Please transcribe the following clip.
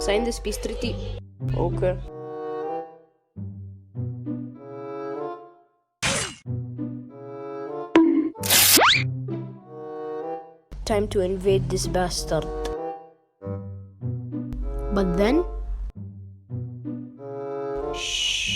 sign this peace treaty. Okay. Time to invade this bastard. But then... Shh.